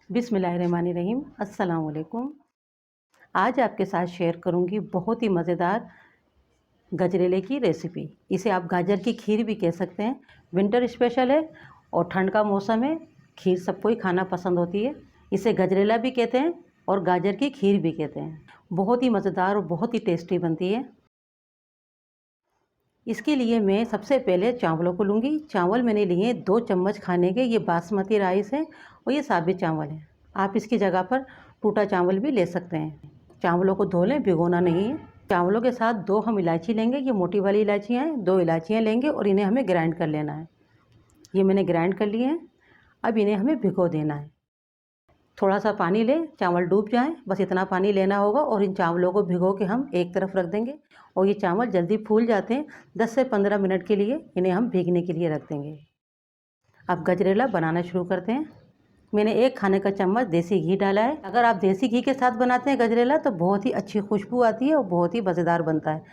बिस्मिल्लाहिर्रहमानिर्रहीम। अस्सलाम वालेकुम। आज आपके साथ शेयर करूंगी बहुत ही मज़ेदार गजरेले की रेसिपी। इसे आप गाजर की खीर भी कह सकते हैं। विंटर स्पेशल है और ठंड का मौसम है, खीर सबको ही खाना पसंद होती है। इसे गजरेला भी कहते हैं और गाजर की खीर भी कहते हैं। बहुत ही मज़ेदार और बहुत ही टेस्टी बनती है। इसके लिए मैं सबसे पहले चावलों को लूँगी। चावल मैंने लिए 2 चम्मच खाने के। ये बासमती राइस है और ये साबित चावल है। आप इसकी जगह पर टूटा चावल भी ले सकते हैं। चावलों को धो लें, भिगोना नहीं है। चावलों के साथ 2 हम इलायची लेंगे। ये मोटी वाली इलायचियाँ हैं, 2 इलायचियाँ लेंगे और इन्हें हमें ग्राइंड कर लेना है। ये मैंने ग्राइंड कर लिए हैं। अब इन्हें हमें भिगो देना है। थोड़ा सा पानी लें, चावल डूब जाएं, बस इतना पानी लेना होगा और इन चावलों को भिगो के हम एक तरफ रख देंगे। और ये चावल जल्दी फूल जाते हैं। 10 से 15 मिनट के लिए इन्हें हम भीगने के लिए रख देंगे। अब गजरेला बनाना शुरू करते हैं। मैंने 1 खाने का चम्मच देसी घी डाला है। अगर आप देसी घी के साथ बनाते हैं गजरेला तो बहुत ही अच्छी खुशबू आती है और बहुत ही मज़ेदार बनता है।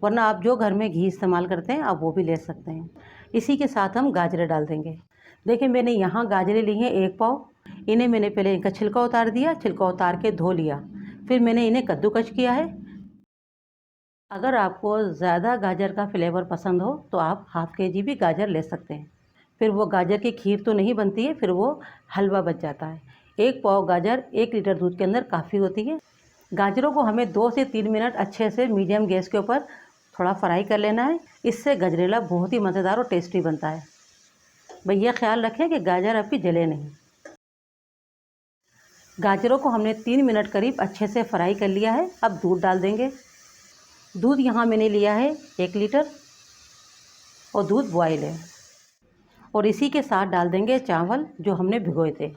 वरना आप जो घर में घी इस्तेमाल करते हैं आप वो भी ले सकते हैं। इसी के साथ हम गाजरें डाल देंगे। देखिए मैंने यहाँ गाजरें ली हैं 1 पाव। इन्हें मैंने पहले इनका छिलका उतार दिया, छिलका उतार के धो लिया। फिर मैंने इन्हें कद्दूकस किया है। अगर आपको ज़्यादा गाजर का फ्लेवर पसंद हो तो आप ½ kg भी गाजर ले सकते हैं। फिर वो गाजर की खीर तो नहीं बनती है, फिर वो हलवा बच जाता है। 1 पाव गाजर 1 लीटर दूध के अंदर काफ़ी होती है। गाजरों को हमें 2 से 3 मिनट अच्छे से मीडियम गैस के ऊपर थोड़ा फ्राई कर लेना है। इससे गजरेला बहुत ही मज़ेदार और टेस्टी बनता है। भैया ख्याल रखें कि गाजर आपकी जले नहीं। गाजरों को हमने 3 मिनट करीब अच्छे से फ्राई कर लिया है। अब दूध डाल देंगे। दूध यहाँ मैंने लिया है 1 लीटर और दूध बॉयल है। और इसी के साथ डाल देंगे चावल जो हमने भिगोए थे।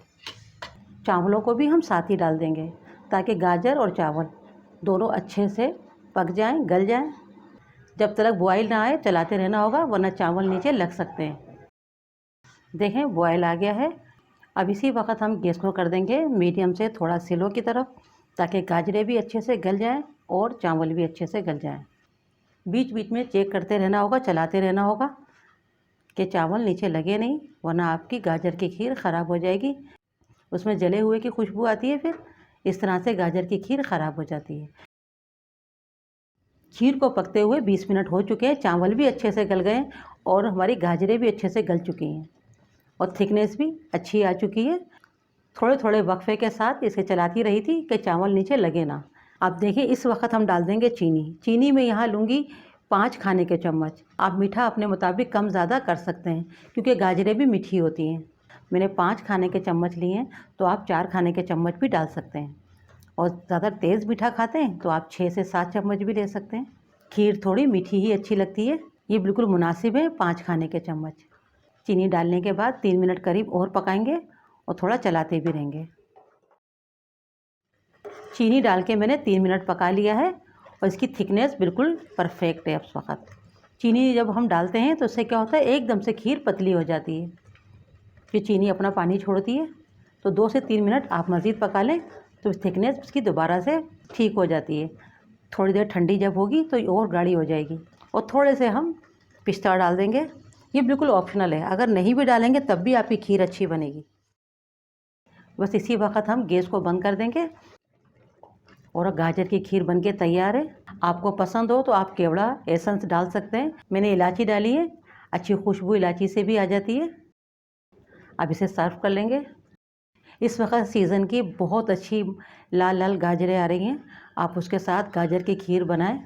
चावलों को भी हम साथ ही डाल देंगे ताकि गाजर और चावल दोनों अच्छे से पक जाएं, गल जाएं। जब तक बॉयल ना आए चलाते रहना होगा, वरना चावल नीचे लग सकते हैं। देखें बॉयल आ गया है। अब इसी वक्त हम गैस को कर देंगे मीडियम से थोड़ा स्लो की तरफ, ताकि गाजरें भी अच्छे से गल जाएं और चावल भी अच्छे से गल जाएं। बीच बीच में चेक करते रहना होगा, चलाते रहना होगा कि चावल नीचे लगे नहीं, वरना आपकी गाजर की खीर ख़राब हो जाएगी। उसमें जले हुए की खुशबू आती है। फिर इस तरह से गाजर की खीर ख़राब हो जाती है। खीर को पकते हुए 20 मिनट हो चुके हैं। चावल भी अच्छे से गल गए और हमारी गाजरें भी अच्छे से गल चुकी हैं और थिकनेस भी अच्छी आ चुकी है। थोड़े थोड़े वक्फे के साथ इसे चलाती रही थी कि चावल नीचे लगे ना। आप देखिए इस वक्त हम डाल देंगे चीनी। चीनी मैं यहाँ लूँगी 5 खाने के चम्मच। आप मीठा अपने मुताबिक कम ज़्यादा कर सकते हैं क्योंकि गाजरें भी मीठी होती हैं। मैंने 5 खाने के चम्मच लिए हैं तो आप 4 खाने के चम्मच भी डाल सकते हैं। और ज़्यादा तेज़ मीठा खाते हैं तो आप 6 से 7 चम्मच भी ले सकते हैं। खीर थोड़ी मीठी ही अच्छी लगती है। ये बिल्कुल मुनासिब है 5 खाने के चम्मच। चीनी डालने के बाद 3 मिनट करीब और पकाएंगे और थोड़ा चलाते भी रहेंगे। चीनी डाल के मैंने 3 मिनट पका लिया है और इसकी थिकनेस बिल्कुल परफेक्ट है। उस वक्त चीनी जब हम डालते हैं तो उससे क्या होता है, एकदम से खीर पतली हो जाती है। फिर चीनी अपना पानी छोड़ती है। तो 2 से 3 मिनट आप मज़ीद पका लें तो थिकनेस उसकी दोबारा से ठीक हो जाती है। थोड़ी देर ठंडी जब होगी तो और गाढ़ी हो जाएगी। और थोड़े से हम पिस्ता डाल देंगे। ये बिल्कुल ऑप्शनल है, अगर नहीं भी डालेंगे तब भी आपकी खीर अच्छी बनेगी। बस इसी वक्त हम गैस को बंद कर देंगे और गाजर की खीर बनके तैयार है। आपको पसंद हो तो आप केवड़ा एसेंस डाल सकते हैं। मैंने इलायची डाली है, अच्छी खुशबू इलायची से भी आ जाती है। अब इसे सर्व कर लेंगे। इस वक्त सीज़न की बहुत अच्छी लाल लाल गाजरें आ रही हैं। आप उसके साथ गाजर की खीर बनाएं।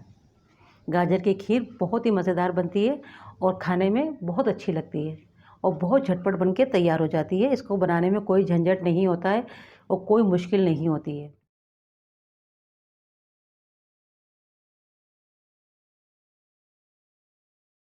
गाजर की खीर बहुत ही मज़ेदार बनती है और खाने में बहुत अच्छी लगती है और बहुत झटपट बनके तैयार हो जाती है। इसको बनाने में कोई झंझट नहीं होता है और कोई मुश्किल नहीं होती है।